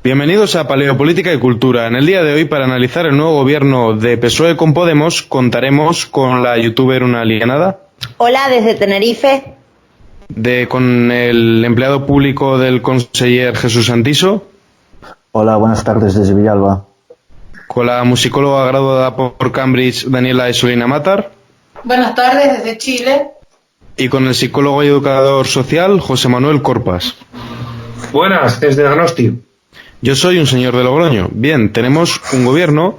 Bienvenidos a Paleopolítica y Cultura. En el día de hoy, para analizar el nuevo gobierno de PSOE con Podemos, contaremos con la youtuber Una Alienada. Hola, desde Tenerife. Con el empleado público del conseller Jesús Santiso. Hola, buenas tardes desde Villalba. Con la musicóloga graduada por Cambridge, Daniela Esolina Matar. Buenas tardes desde Chile. Y con el psicólogo y educador social, José Manuel Corpas. Buenas, desde Donosti. Yo soy un señor de Logroño. Bien, tenemos un gobierno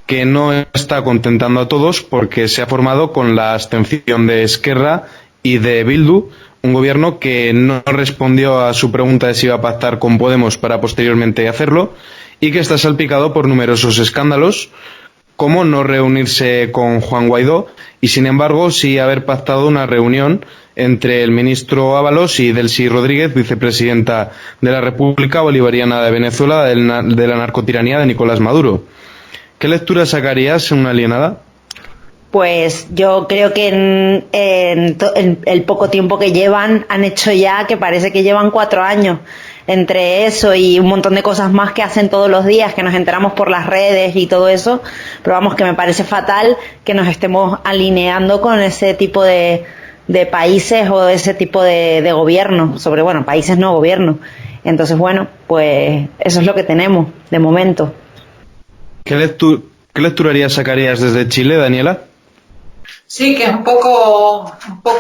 que no está contentando a todos porque se ha formado con la abstención de Esquerra y de Bildu, un gobierno que no respondió a su pregunta de si iba a pactar con Podemos para posteriormente hacerlo y que está salpicado por numerosos escándalos, como no reunirse con Juan Guaidó y, sin embargo, sí haber pactado una reunión entre el ministro Ábalos y Delcy Rodríguez, vicepresidenta de la República Bolivariana de Venezuela, de la narcotiranía de Nicolás Maduro. ¿Qué lectura sacarías en Una Alienada? Pues yo creo que en el poco tiempo que llevan han hecho ya, que parece que llevan 4 años. Entre eso y un montón de cosas más que hacen todos los días, que nos enteramos por las redes y todo eso, pero vamos, que me parece fatal que nos estemos alineando con ese tipo de países o ese tipo de gobierno, países no gobierno. Entonces, bueno, pues eso es lo que tenemos de momento. ¿Qué lectura sacarías desde Chile, Daniela? Sí, que es un poco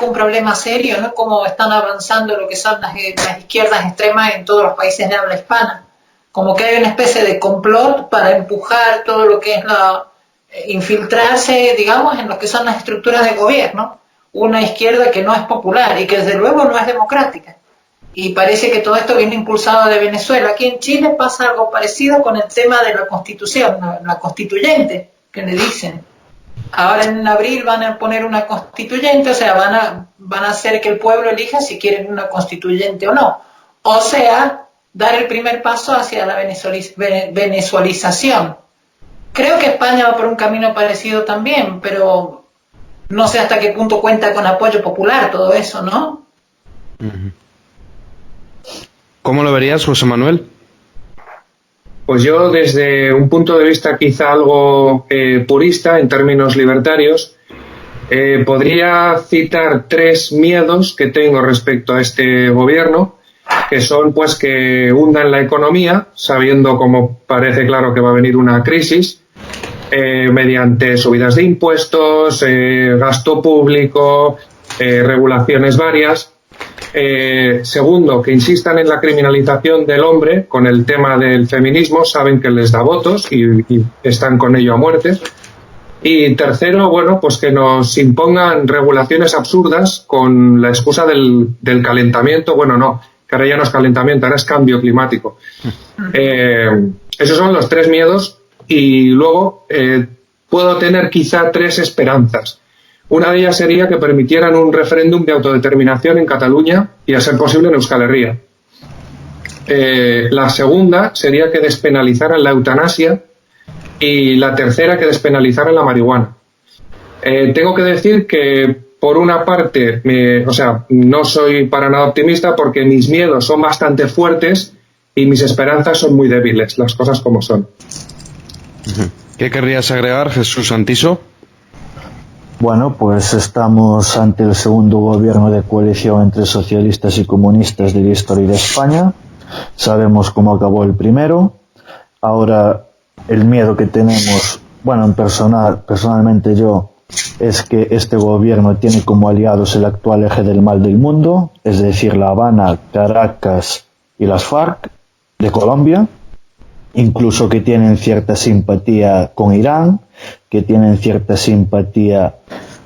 un problema serio, ¿no? Cómo están avanzando lo que son las izquierdas extremas en todos los países de habla hispana. Como que hay una especie de complot para empujar todo lo que es infiltrarse, digamos, en lo que son las estructuras de gobierno. Una izquierda que no es popular y que desde luego no es democrática. Y parece que todo esto viene impulsado de Venezuela. Aquí en Chile pasa algo parecido con el tema de la constitución, la constituyente, que le dicen. Ahora en abril van a poner una constituyente, o sea, van a hacer que el pueblo elija si quieren una constituyente o no. O sea, dar el primer paso hacia la venezualización. Creo que España va por un camino parecido también, pero no sé hasta qué punto cuenta con apoyo popular todo eso, ¿no? ¿Cómo lo verías, José Manuel? Pues yo, desde un punto de vista quizá algo purista, en términos libertarios, podría citar 3 miedos que tengo respecto a este gobierno, que son pues que hundan la economía, sabiendo, como parece claro, que va a venir una crisis, mediante subidas de impuestos, gasto público, regulaciones varias. Segundo, que insistan en la criminalización del hombre con el tema del feminismo, saben que les da votos y están con ello a muerte. Y tercero, bueno, pues que nos impongan regulaciones absurdas con la excusa del calentamiento. Bueno, no, que ahora ya no es calentamiento, ahora es cambio climático. Esos son los 3 miedos y luego puedo tener quizá 3 esperanzas. Una de ellas sería que permitieran un referéndum de autodeterminación en Cataluña y, a ser posible, en Euskal Herria. La segunda sería que despenalizaran la eutanasia y la tercera que despenalizaran la marihuana. Tengo que decir que, por una parte, no soy para nada optimista porque mis miedos son bastante fuertes y mis esperanzas son muy débiles, las cosas como son. ¿Qué querrías agregar, Jesús Santiso? Bueno, pues estamos ante el segundo gobierno de coalición entre socialistas y comunistas de la historia de España. Sabemos cómo acabó el primero. Ahora, el miedo que tenemos, personalmente yo, es que este gobierno tiene como aliados el actual eje del mal del mundo, es decir, La Habana, Caracas y las FARC de Colombia. Incluso que tienen cierta simpatía con Irán, que tienen cierta simpatía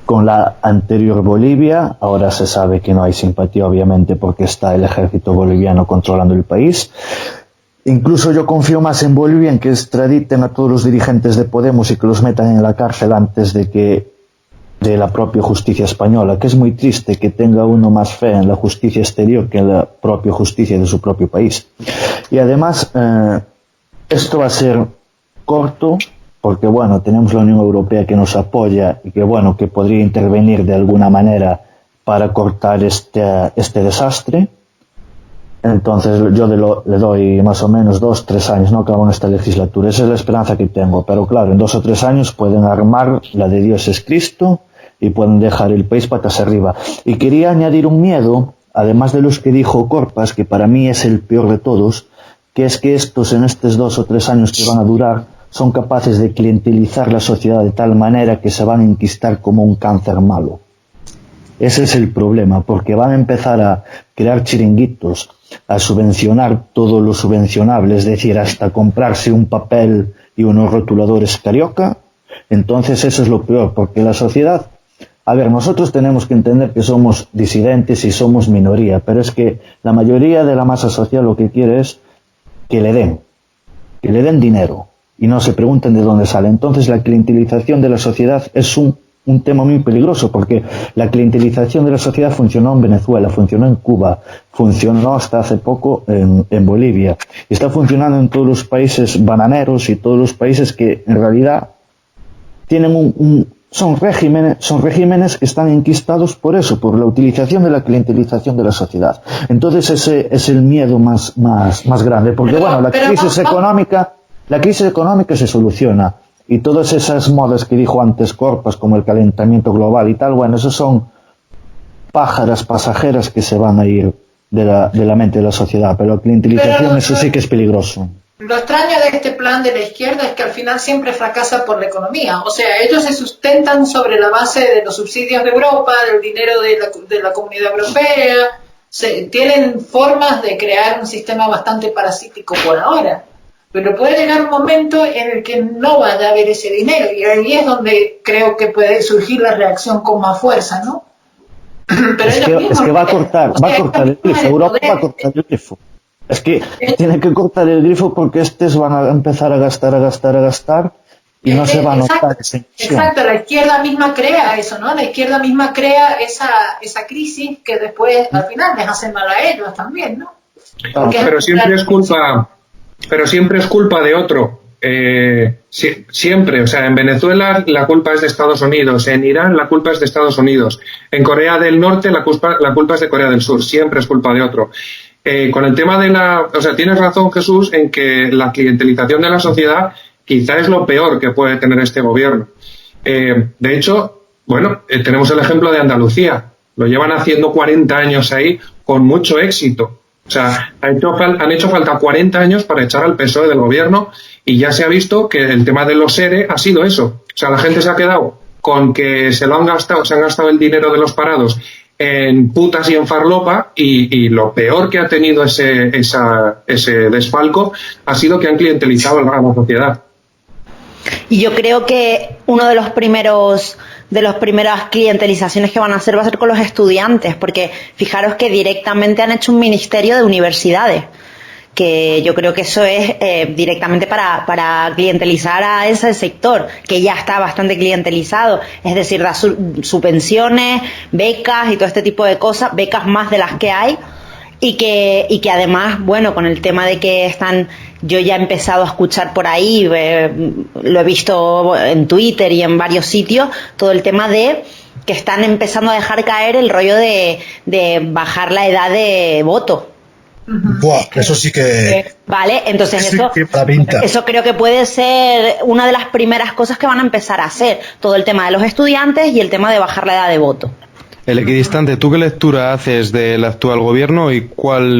con la anterior Bolivia. Ahora se sabe que no hay simpatía, obviamente, porque está el ejército boliviano controlando el país. Incluso yo confío más en Bolivia en que extraditen a todos los dirigentes de Podemos y que los metan en la cárcel antes de la propia justicia española, que es muy triste que tenga uno más fe en la justicia exterior que en la propia justicia de su propio país. Y además, esto va a ser corto, porque tenemos la Unión Europea que nos apoya y que podría intervenir de alguna manera para cortar este desastre. Entonces yo le doy más o menos 2-3 años, no acabo en esta legislatura. Esa es la esperanza que tengo. Pero claro, en 2 o 3 años pueden armar la de Dios es Cristo y pueden dejar el país patas arriba. Y quería añadir un miedo, además de los que dijo Corpas, que para mí es el peor de todos, que es que estos en estos 2 o 3 años que van a durar son capaces de clientelizar la sociedad de tal manera que se van a enquistar como un cáncer malo. Ese es el problema, porque van a empezar a crear chiringuitos, a subvencionar todo lo subvencionable, es decir, hasta comprarse un papel y unos rotuladores Carioca. Entonces eso es lo peor, porque la sociedad, a ver, nosotros tenemos que entender que somos disidentes y somos minoría, pero es que la mayoría de la masa social lo que quiere es que le den dinero y no se pregunten de dónde sale. Entonces la clientelización de la sociedad es un tema muy peligroso, porque la clientelización de la sociedad funcionó en Venezuela, funcionó en Cuba, funcionó hasta hace poco en Bolivia, y está funcionando en todos los países bananeros y todos los países que en realidad tienen son regímenes que están enquistados por eso, por la utilización de la clientelización de la sociedad. Entonces ese es el miedo más grande, porque bueno, la crisis económica se soluciona. Y todas esas modas que dijo antes Corpas, como el calentamiento global y tal, bueno, esos son pájaras pasajeras que se van a ir de la mente de la sociedad, pero la clientelización, eso sí que es peligroso. Lo extraño de este plan de la izquierda es que al final siempre fracasa por la economía. O sea, ellos se sustentan sobre la base de los subsidios de Europa, del dinero de la Comunidad Europea. Tienen formas de crear un sistema bastante parasítico por ahora. Pero puede llegar un momento en el que no vaya a haber ese dinero, y ahí es donde creo que puede surgir la reacción con más fuerza, ¿no? Pero es que va a cortar el grifo, Europa va a cortar el grifo. Es que tiene que cortar el grifo porque van a empezar a gastar y no se va a notar esa inversión. Exacto, la izquierda misma crea eso, ¿no? La izquierda misma crea esa crisis que después al final les hace mal a ellos también, ¿no? Pero siempre es culpa de otro. Siempre, o sea, en Venezuela la culpa es de Estados Unidos, en Irán la culpa es de Estados Unidos, en Corea del Norte la culpa es de Corea del Sur, siempre es culpa de otro. Con el tema o sea, tienes razón, Jesús, en que la clientelización de la sociedad quizá es lo peor que puede tener este gobierno. De hecho, bueno, tenemos el ejemplo de Andalucía, lo llevan haciendo 40 años ahí con mucho éxito. O sea, han hecho falta 40 años para echar al PSOE del gobierno, y ya se ha visto que el tema de los ERE ha sido eso. O sea, la gente se ha quedado con que se han gastado el dinero de los parados en putas y en farlopa, y lo peor que ha tenido ese desfalco ha sido que han clientelizado a la sociedad. Y yo creo que uno de las primeras clientelizaciones que van a hacer va a ser con los estudiantes, porque fijaros que directamente han hecho un ministerio de universidades, que yo creo que eso es directamente para clientelizar a ese sector, que ya está bastante clientelizado, es decir, da subvenciones, becas y todo este tipo de cosas, becas más de las que hay. Y que además, bueno, con el tema de que yo ya he empezado a escuchar por ahí, lo he visto en Twitter y en varios sitios, todo el tema de que están empezando a dejar caer el rollo de bajar la edad de voto. Buah, eso sí que... Vale, entonces eso creo que puede ser una de las primeras cosas que van a empezar a hacer, todo el tema de los estudiantes y el tema de bajar la edad de voto. El equidistante, ¿tú qué lectura haces del actual gobierno y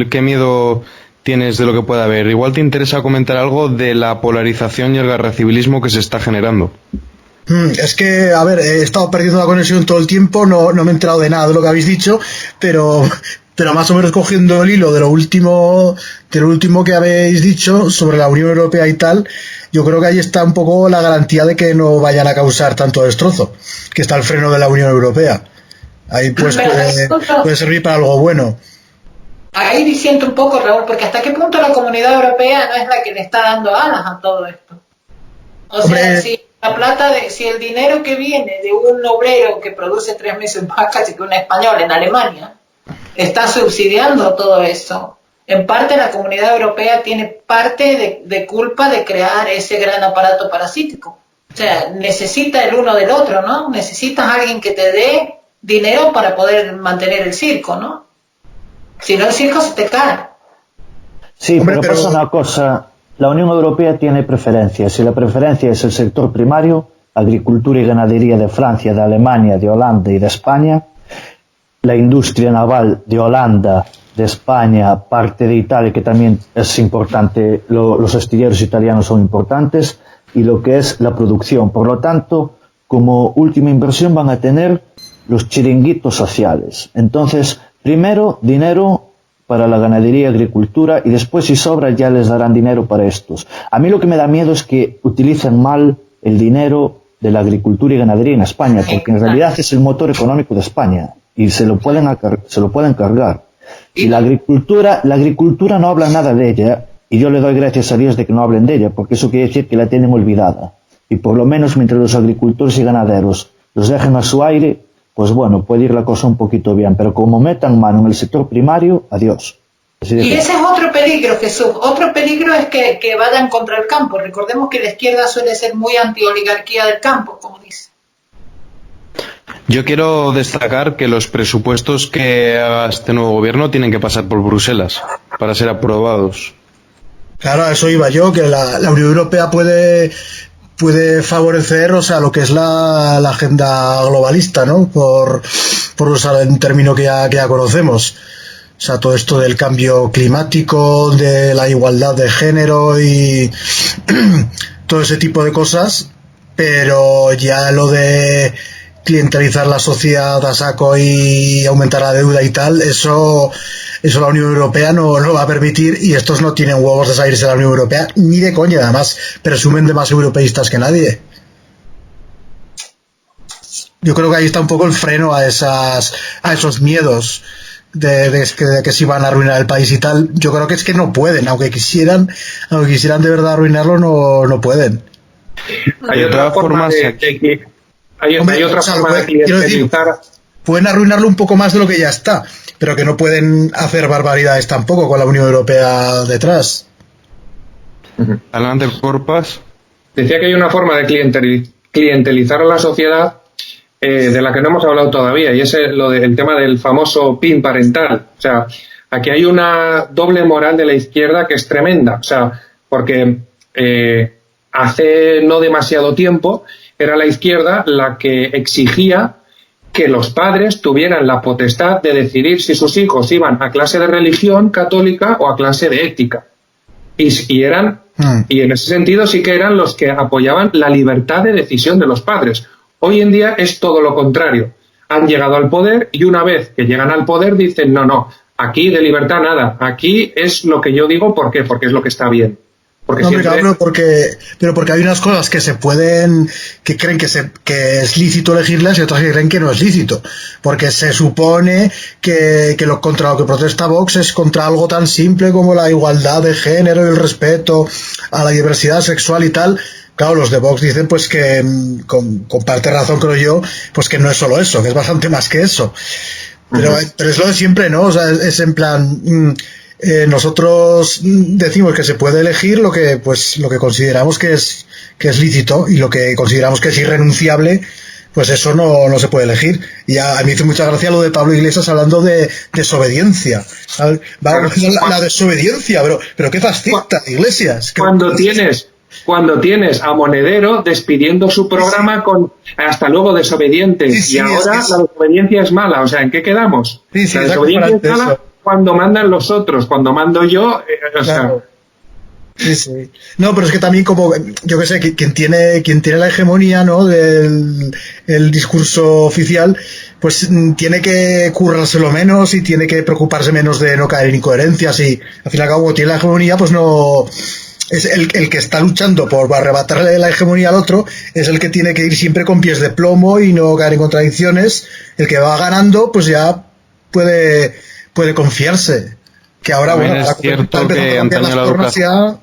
qué miedo tienes de lo que pueda haber? Igual te interesa comentar algo de la polarización y el guerracivilismo que se está generando. Es que, a ver, he estado perdiendo la conexión todo el tiempo, no me he enterado de nada de lo que habéis dicho, pero más o menos cogiendo el hilo de lo último que habéis dicho sobre la Unión Europea y tal, yo creo que ahí está un poco la garantía de que no vayan a causar tanto destrozo, que está el freno de la Unión Europea. Ahí pues puede servir para algo bueno. Ahí disiento un poco, Raúl, porque hasta qué punto la Comunidad Europea no es la que le está dando alas a todo esto. O sea, si el dinero que viene de un obrero que produce 3 meses más casi que un español en Alemania está subsidiando todo eso, en parte la Comunidad Europea tiene parte de culpa de crear ese gran aparato parasítico. O sea, necesita el uno del otro, ¿no? Necesitas a alguien que te dé dinero para poder mantener el circo, ¿no? Si no, el circo se te cae. Sí, hombre, pero pasa una cosa. La Unión Europea tiene preferencias. Y la preferencia es el sector primario, agricultura y ganadería de Francia, de Alemania, de Holanda y de España. La industria naval de Holanda, de España, parte de Italia, que también es importante. Los astilleros italianos son importantes. Y lo que es la producción. Por lo tanto, como última inversión van a tener los chiringuitos sociales. Entonces, primero, dinero para la ganadería y agricultura, y después, si sobra, ya les darán dinero para estos. A mí lo que me da miedo es que utilicen mal el dinero de la agricultura y ganadería en España, porque en realidad es el motor económico de España, y se lo pueden cargar. Y la agricultura no habla nada de ella, y yo le doy gracias a Dios de que no hablen de ella, porque eso quiere decir que la tienen olvidada. Y por lo menos mientras los agricultores y ganaderos los dejen a su aire, pues bueno, puede ir la cosa un poquito bien, pero como metan mano en el sector primario, adiós. Y ese es otro peligro, Jesús. Otro peligro es que vayan contra el campo. Recordemos que la izquierda suele ser muy anti-oligarquía del campo, como dice. Yo quiero destacar que los presupuestos que haga este nuevo gobierno tienen que pasar por Bruselas para ser aprobados. Claro, a eso iba yo, que la Unión Europea puede favorecer, o sea, lo que es la agenda globalista, ¿no? Por usar un término que ya conocemos. O sea, todo esto del cambio climático, de la igualdad de género y todo ese tipo de cosas, pero ya lo de clientelizar la sociedad a saco y aumentar la deuda y tal, eso la Unión Europea no va a permitir, y estos no tienen huevos de salirse de la Unión Europea ni de coña. Además presumen de más europeístas que nadie. Yo creo que ahí está un poco el freno a esos miedos de que si van a arruinar el país y tal. Yo creo que es que no pueden, aunque quisieran de verdad arruinarlo, no pueden. Hay otra forma de clientelizar. Pueden arruinarlo un poco más de lo que ya está, pero que no pueden hacer barbaridades tampoco con la Unión Europea detrás. Adelante, Corpas. Decía que hay una forma de clientelizar a la sociedad de la que no hemos hablado todavía, y es el tema del famoso PIN parental. O sea, aquí hay una doble moral de la izquierda que es tremenda. O sea, porque hace no demasiado tiempo era la izquierda la que exigía que los padres tuvieran la potestad de decidir si sus hijos iban a clase de religión católica o a clase de ética. Y en ese sentido sí que eran los que apoyaban la libertad de decisión de los padres. Hoy en día es todo lo contrario. Han llegado al poder y una vez que llegan al poder dicen no, aquí de libertad nada, aquí es lo que yo digo. ¿Por qué? Porque es lo que está bien. Porque porque hay unas cosas que creen que es lícito elegirlas, y otras que creen que no es lícito, porque se supone que contra lo que protesta Vox es contra algo tan simple como la igualdad de género y el respeto a la diversidad sexual y tal. Claro, los de Vox dicen pues que con parte de razón, creo yo, pues que no es solo eso, que es bastante más que eso, pero es lo de siempre, ¿no? O sea, es en plan nosotros decimos que se puede elegir lo que consideramos que es lícito, y lo que consideramos que es irrenunciable, pues eso no se puede elegir. Y a mí me hizo mucha gracia lo de Pablo Iglesias hablando de desobediencia. La desobediencia, pero qué fascista, Iglesias. Cuando tienes a Monedero despidiendo su programa con hasta luego desobedientes, y ahora la desobediencia es mala. O sea, ¿en qué quedamos? La desobediencia es mala cuando mandan los otros, cuando mando yo, claro. Sí. No, pero es que también, como yo que sé, quien tiene la hegemonía, ¿no?, del el discurso oficial, pues tiene que currárselo menos y tiene que preocuparse menos de no caer en incoherencias, y al fin y al cabo, como tiene la hegemonía, pues no es el que está luchando por arrebatarle la hegemonía al otro, es el que tiene que ir siempre con pies de plomo y no caer en contradicciones. El que va ganando, pues ya puede confiarse. Que ahora, también es cierto que antaño la educación...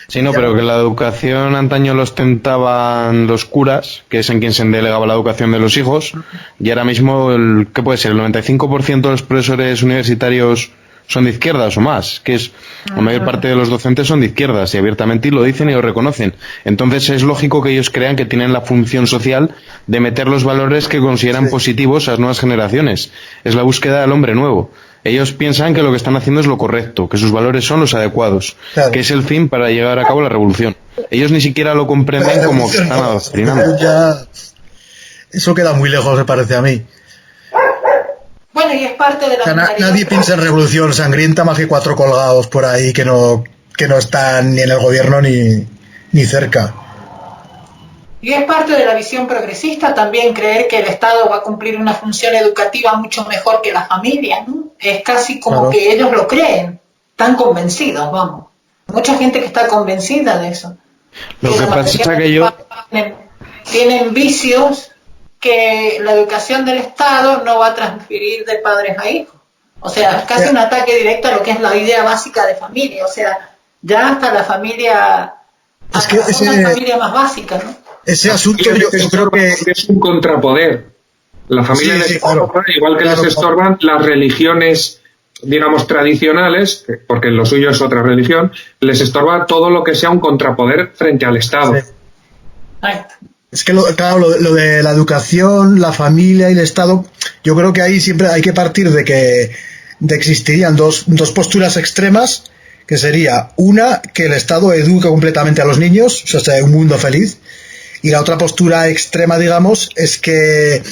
Sí, no, pero que la educación antaño lo ostentaban los curas, que es en quien se delegaba la educación de los hijos, y ahora mismo, ¿qué puede ser? El 95% de los profesores universitarios son de izquierdas o más, que es la mayor parte de los docentes son de izquierdas, y abiertamente lo dicen y lo reconocen. Entonces es lógico que ellos crean que tienen la función social de meter los valores que consideran positivos a las nuevas generaciones. Es la búsqueda del hombre nuevo. Ellos piensan que lo que están haciendo es lo correcto, que sus valores son los adecuados, Claro. que es el fin para llevar a cabo la revolución. Ellos ni siquiera lo comprenden como que están adoctrinando. Eso queda muy lejos, me parece a mí. Bueno, y es parte de la O sea, mentalidad. nadie piensa en revolución sangrienta más que 4 colgados por ahí que no están ni en el gobierno ni cerca. Y es parte de la visión progresista también creer que el Estado va a cumplir una función educativa mucho mejor que la familia, ¿no? Es casi como Claro. que ellos lo creen, están convencidos, vamos. Mucha gente que está convencida de eso. Lo Y que la pasa mayoría es que de yo... los padres tienen vicios que la educación del Estado no va a transferir de padres a hijos. O sea, es casi un ataque directo a lo que es la idea básica de familia. O sea, ya hasta la familia, Es que hasta una familia más básica, ¿no? Ese asunto yo creo que... es un contrapoder. La familia Sí, les sí, estorba, claro. igual que Claro, les estorban las religiones, digamos, tradicionales, porque lo suyo es otra religión, les estorba todo lo que sea un contrapoder frente al Estado. Sí. Es que, claro, lo de la educación, la familia y el Estado, yo creo que ahí siempre hay que partir de que existirían dos posturas extremas, que sería una, que el Estado educa completamente a los niños, o sea, un mundo feliz, y la otra postura extrema, digamos, es que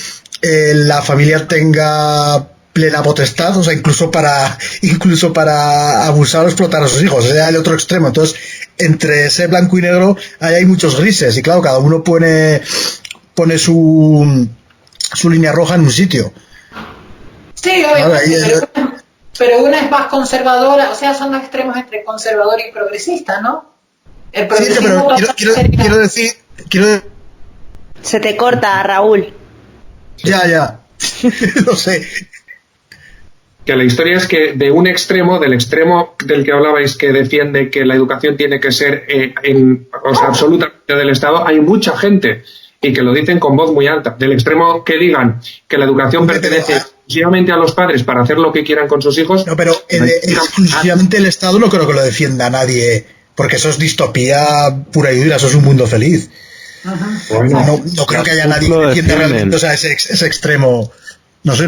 la familia tenga plena potestad, o sea, incluso para abusar o explotar a sus hijos, sea el otro extremo. Entonces, entre ese blanco y negro ahí hay muchos grises, y claro, cada uno pone su línea roja en un sitio. Sí, obviamente, pero una es más conservadora, o sea, son los extremos entre conservador y progresista, ¿no? El Sí, pero quiero decir... Se te corta, Raúl. Ya. No sé. Que la historia es que del extremo del que hablabais, que defiende que la educación tiene que ser absolutamente del Estado, hay mucha gente, y que lo dicen con voz muy alta. Del extremo que digan que la educación pertenece exclusivamente a los padres para hacer lo que quieran con sus hijos. No, pero exclusivamente el Estado no creo que lo defienda nadie, porque eso es distopía pura y dura, eso es un mundo feliz. Bueno, no creo que haya nadie que defienda realmente, o sea, ese extremo. No sé.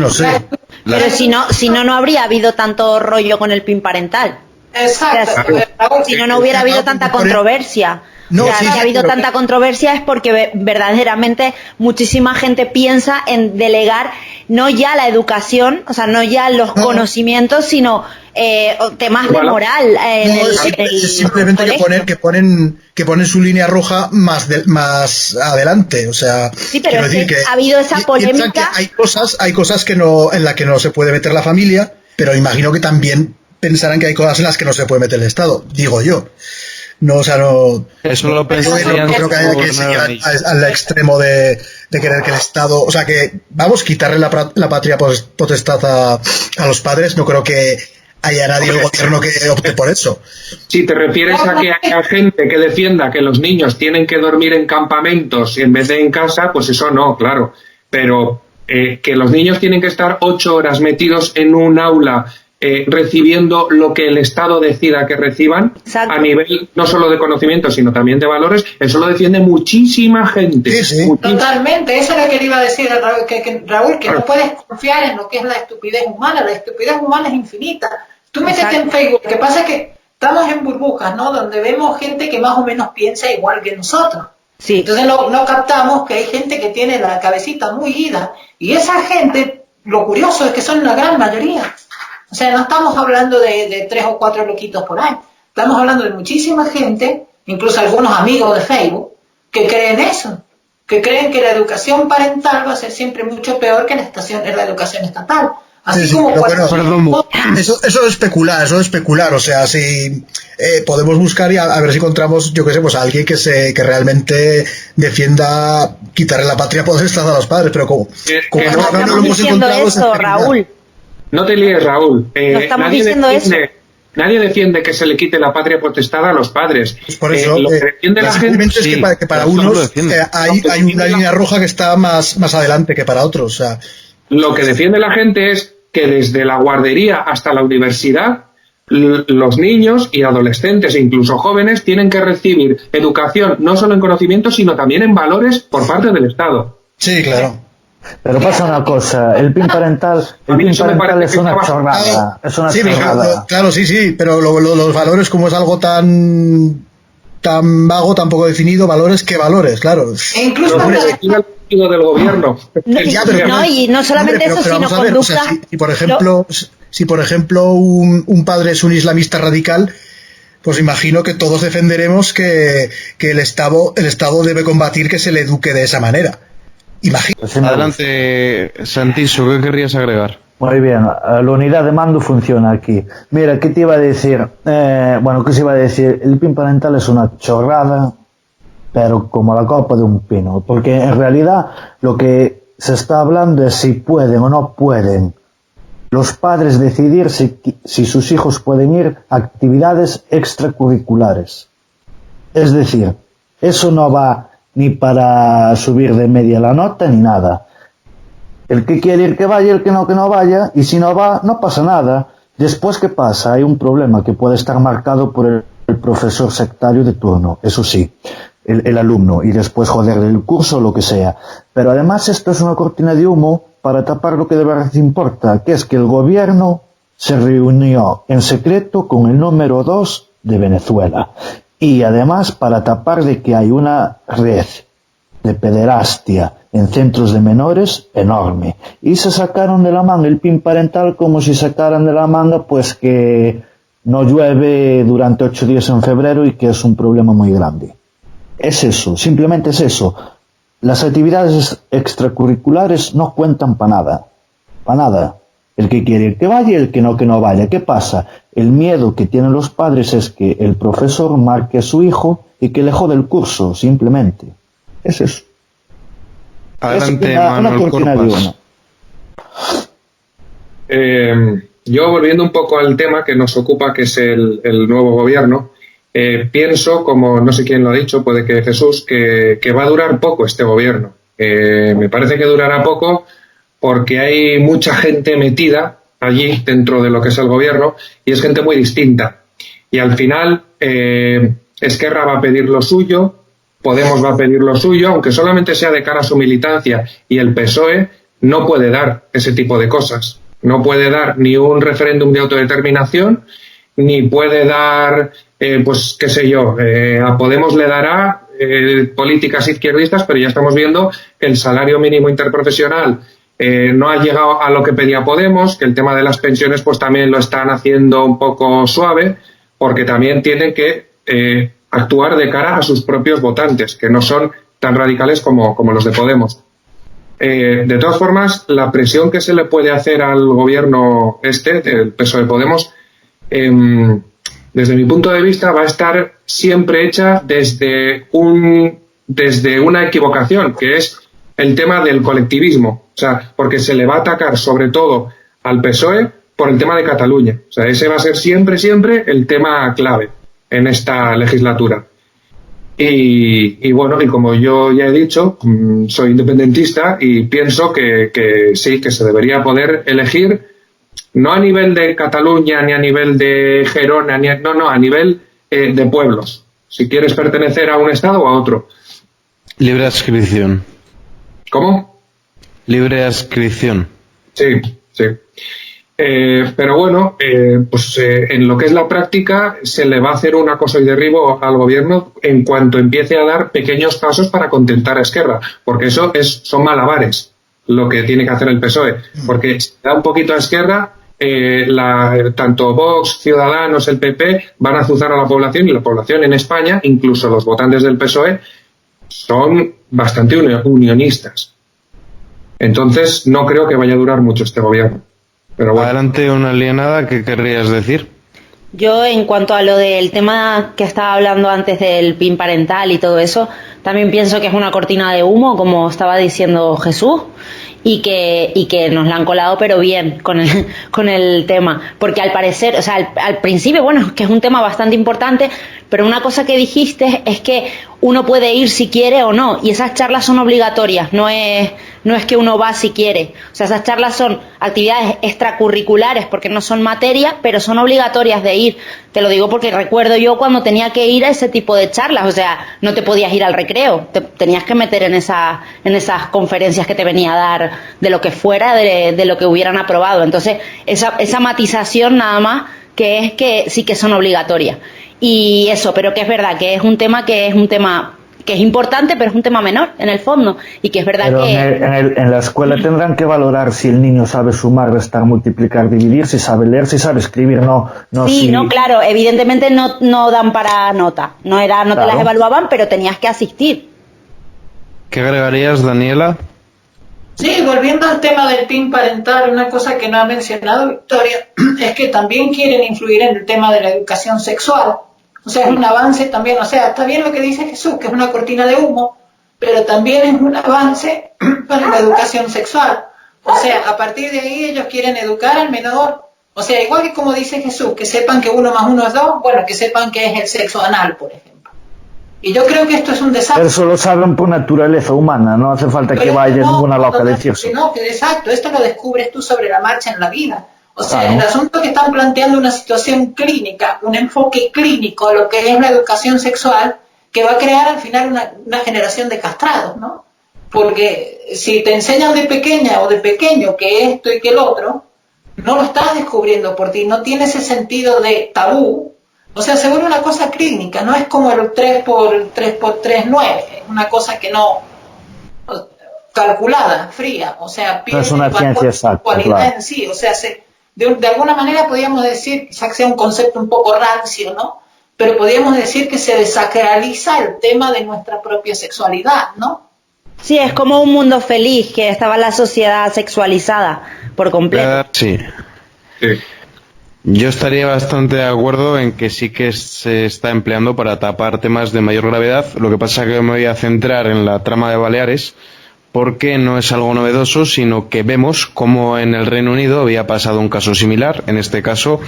Pero si no habría habido tanto rollo con el PIN parental. Exacto. O sea, si no hubiera habido tanta controversia. No, o sea, sí, si ha habido pero tanta controversia es porque verdaderamente muchísima gente piensa en delegar no ya la educación, o sea, no ya los conocimientos, sino temas de moral. Es simplemente que ponen su línea roja más adelante, o sea. Sí, pero es que ha habido esa polémica. Hay cosas que en las que no se puede meter la familia, pero imagino que también pensarán que hay cosas en las que no se puede meter el Estado, digo yo. No, o sea, no. Eso lo pensarían. No creo que haya que seguir al extremo de querer que el Estado, o sea, que quitarle la patria potestad a los padres. No creo que haya nadie en el gobierno que opte por eso. Si te refieres a que haya gente que defienda que los niños tienen que dormir en campamentos en vez de en casa, pues eso no, claro. Pero que los niños tienen que estar 8 horas metidos en un aula recibiendo lo que el Estado decida que reciban. Exacto. A nivel no solo de conocimiento sino también de valores, eso lo defiende muchísima gente. Sí. Totalmente, eso es lo que le iba a decir a Raúl, que no puedes confiar en lo que es la estupidez humana. La estupidez humana es infinita. Tú métete en Facebook, lo que pasa es que estamos en burbujas, ¿no? Donde vemos gente que más o menos piensa igual que nosotros. Sí. Entonces no captamos que hay gente que tiene la cabecita muy ida, y esa gente, lo curioso es que son la gran mayoría. O sea, no estamos hablando de 3 o 4 loquitos por ahí. Estamos hablando de muchísima gente, incluso algunos amigos de Facebook, que creen eso, que creen que la educación parental va a ser siempre mucho peor que la educación estatal. Así como eso es especular, o sea, si podemos buscar y a ver si encontramos, yo qué sé, pues a alguien que realmente defienda quitarle la patria potestad a los padres, pero como no lo hemos encontrado eso, Raúl. No te líes, Raúl. No estamos diciendo eso. Nadie defiende que se le quite la patria potestad a los padres. Pues por eso, lo que defiende la gente es que para unos hay una línea roja que está más adelante que para otros. O sea. Lo que defiende la gente es que desde la guardería hasta la universidad, los niños y adolescentes e incluso jóvenes tienen que recibir educación no solo en conocimiento, sino también en valores por parte del Estado. Sí, claro. Pero pasa una cosa, el PIN parental es una chorrada. Es una chorrada. Claro, sí, pero los valores, como es algo tan vago, tan poco definido, ¿qué valores? Claro. E incluso del gobierno. Y no solamente eso, sino conductas. O sea, si por ejemplo un padre es un islamista radical, pues imagino que todos defenderemos que el Estado debe combatir que se le eduque de esa manera. Imagino. Adelante, Santiso, ¿qué querrías agregar? Muy bien, la unidad de mando funciona aquí. Mira, ¿qué te iba a decir? ¿Qué se iba a decir? El PIN parental es una chorrada, pero como la copa de un pino, porque en realidad lo que se está hablando es si pueden o no pueden los padres decidir si sus hijos pueden ir a actividades extracurriculares. Es decir, eso no va ni para subir de media la nota ni nada. El que quiere ir que vaya, el que no vaya, y si no va, no pasa nada. Después, ¿qué pasa? Hay un problema que puede estar marcado por el profesor sectario de turno, eso sí, el alumno, y después joderle el curso o lo que sea. Pero además esto es una cortina de humo para tapar lo que de verdad importa, que es que el gobierno se reunió en secreto con el número 2 de Venezuela. Y además para tapar de que hay una red de pederastia en centros de menores enorme. Y se sacaron de la manga el PIN parental como si sacaran de la manga pues que no llueve durante 8 días en febrero y que es un problema muy grande. Es eso, simplemente es eso. Las actividades extracurriculares no cuentan para nada. Para nada. El que quiere ir que vaya y el que no vaya. ¿Qué pasa? El miedo que tienen los padres es que el profesor marque a su hijo y que le jode el curso, simplemente. Es eso. Adelante, es Manuel Corpas. Yo, volviendo un poco al tema que nos ocupa, que es el nuevo gobierno, pienso, como no sé quién lo ha dicho, puede que Jesús, que va a durar poco este gobierno. Me parece que durará poco porque hay mucha gente metida allí dentro de lo que es el gobierno y es gente muy distinta. Y al final, Esquerra va a pedir lo suyo, Podemos va a pedir lo suyo, aunque solamente sea de cara a su militancia, y el PSOE no puede dar ese tipo de cosas. No puede dar ni un referéndum de autodeterminación, ni puede dar, pues qué sé yo, a Podemos le dará políticas izquierdistas, pero ya estamos viendo que el salario mínimo interprofesional no ha llegado a lo que pedía Podemos, que el tema de las pensiones pues también lo están haciendo un poco suave, porque también tienen que actuar de cara a sus propios votantes, que no son tan radicales como los de Podemos. De todas formas, la presión que se le puede hacer al gobierno del PSOE Podemos, desde mi punto de vista, va a estar siempre hecha desde una equivocación, que es el tema del colectivismo. O sea, porque se le va a atacar sobre todo al PSOE por el tema de Cataluña. O sea, ese va a ser siempre el tema clave en esta legislatura. Y bueno, y como yo ya he dicho, soy independentista y pienso que sí, que se debería poder elegir, no a nivel de Cataluña, ni a nivel de Gerona, a nivel de pueblos. Si quieres pertenecer a un estado o a otro. Libre adscripción. ¿Cómo? Libre adscripción. Sí. Pero bueno, en lo que es la práctica se le va a hacer un acoso y derribo al gobierno en cuanto empiece a dar pequeños pasos para contentar a Esquerra, porque eso son malabares lo que tiene que hacer el PSOE, porque si da un poquito a Esquerra, tanto Vox, Ciudadanos, el PP van a azuzar a la población, y la población en España, incluso los votantes del PSOE, son bastante unionistas. Entonces no creo que vaya a durar mucho este gobierno. Pero bueno. Adelante, una alienada, ¿qué querrías decir? Yo, en cuanto a lo del tema que estaba hablando antes del PIN parental y todo eso, también pienso que es una cortina de humo, como estaba diciendo Jesús, y que nos la han colado, pero bien, con el tema. Porque al parecer, o sea, al principio, bueno, que es un tema bastante importante, pero una cosa que dijiste es que uno puede ir si quiere o no, y esas charlas son obligatorias, no es no es que uno va si quiere. O sea, esas charlas son actividades extracurriculares porque no son materia, pero son obligatorias de ir. Te lo digo porque recuerdo yo cuando tenía que ir a ese tipo de charlas, o sea, no te podías ir al recreo, te tenías que meter en esas conferencias que te venía a dar de lo que fuera, de lo que hubieran aprobado. Entonces, esa matización nada más, que es que sí que son obligatorias. Y eso, pero que es verdad que es un tema que es importante, pero es un tema menor en el fondo, y que es verdad pero que en la escuela tendrán que valorar si el niño sabe sumar, restar, multiplicar, dividir, si sabe leer, si sabe escribir, no sí, si... no, claro, evidentemente no dan para nota, no Claro. te las evaluaban, pero tenías que asistir. ¿Qué agregarías, Daniela? Sí, volviendo al tema del PIN parental, una cosa que no ha mencionado Victoria es que también quieren influir en el tema de la educación sexual. O sea, es un avance también, o sea, está bien lo que dice Jesús, que es una cortina de humo, pero también es un avance para la educación sexual. O sea, a partir de ahí ellos quieren educar al menor. O sea, igual que como dice Jesús, que sepan que 1 más 1 es 2, bueno, que sepan que es el sexo anal, por ejemplo. Y yo creo que esto es un desastre. Eso lo saben por naturaleza humana, no hace falta que vaya ninguna loca a decirse. No, que exacto, esto lo descubres tú sobre la marcha en la vida. O sea, Claro. el asunto que están planteando una situación clínica, un enfoque clínico a lo que es la educación sexual, que va a crear al final una generación de castrados, ¿no? Porque si te enseñan de pequeña o de pequeño que esto y que el otro, no lo estás descubriendo por ti, no tiene ese sentido de tabú. O sea, se vuelve una cosa clínica, no es como el 3x3 9, es una cosa que no calculada, fría, o sea, No es una ciencia exacta, cualidad claro. en sí, o sea, de alguna manera podríamos decir, quizás sea un concepto un poco rancio, ¿no? Pero podríamos decir que se desacraliza el tema de nuestra propia sexualidad, ¿no? Sí, es como un mundo feliz, que estaba la sociedad sexualizada por completo. Sí. Sí. Yo estaría bastante de acuerdo en que sí que se está empleando para tapar temas de mayor gravedad. Lo que pasa es que me voy a centrar en la trama de Baleares, porque no es algo novedoso, sino que vemos cómo en el Reino Unido había pasado un caso similar. En este caso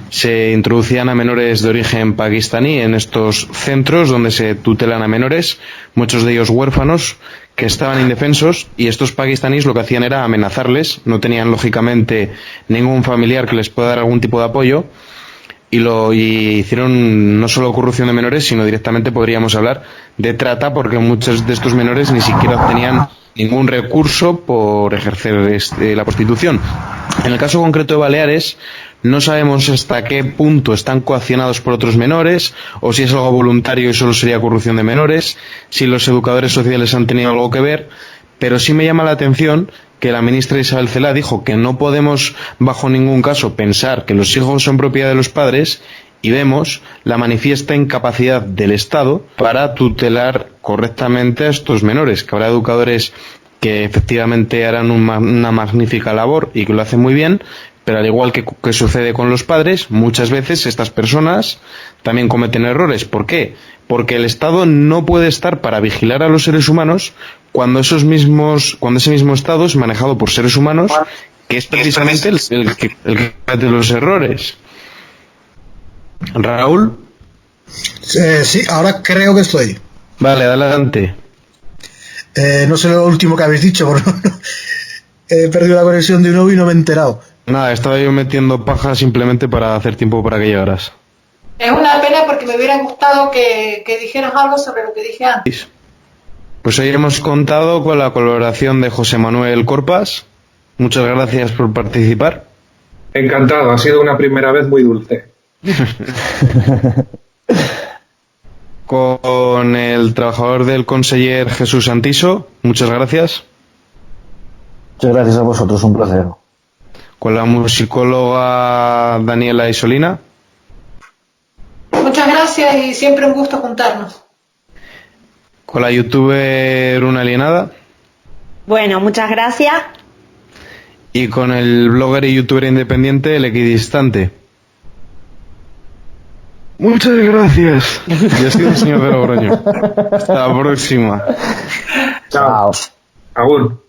se introducían a menores de origen pakistaní en estos centros donde se tutelan a menores, muchos de ellos huérfanos, que estaban indefensos, y estos pakistaníes lo que hacían era amenazarles. No tenían lógicamente ningún familiar que les pueda dar algún tipo de apoyo, y hicieron no solo corrupción de menores, sino directamente podríamos hablar de trata, porque muchos de estos menores ni siquiera obtenían ningún recurso por ejercer la prostitución. En el caso concreto de Baleares, no sabemos hasta qué punto están coaccionados por otros menores, o si es algo voluntario y solo sería corrupción de menores, si los educadores sociales han tenido algo que ver, pero sí me llama la atención que la ministra Isabel Celaá dijo que no podemos bajo ningún caso pensar que los hijos son propiedad de los padres, y vemos la manifiesta incapacidad del Estado para tutelar correctamente a estos menores, que habrá educadores que efectivamente harán una magnífica labor y que lo hacen muy bien, pero al igual que sucede con los padres, muchas veces estas personas también cometen errores. ¿Por qué? Porque el Estado no puede estar para vigilar a los seres humanos cuando ese mismo Estado es manejado por seres humanos, que es precisamente el que comete los errores. Raúl. Sí, ahora creo que estoy. Vale, adelante. No sé lo último que habéis dicho, porque he perdido la conexión de nuevo y no me he enterado. Nada, estaba yo metiendo paja simplemente para hacer tiempo para que llegaras. Es una pena porque me hubiera gustado que dijeras algo sobre lo que dije antes. Pues hoy hemos contado con la colaboración de José Manuel Corpas. Muchas gracias por participar. Encantado, ha sido una primera vez muy dulce. Con el trabajador del conseller Jesús Santiso. Muchas gracias. Muchas gracias a vosotros, un placer. Con la musicóloga Daniela Isolina. Muchas gracias y siempre un gusto juntarnos. Con la youtuber Una Alienada. Bueno, muchas gracias. Y con el blogger y youtuber independiente El Equidistante. Muchas gracias. Yo soy el señor de Logroño. Hasta la próxima. Chao. Agur.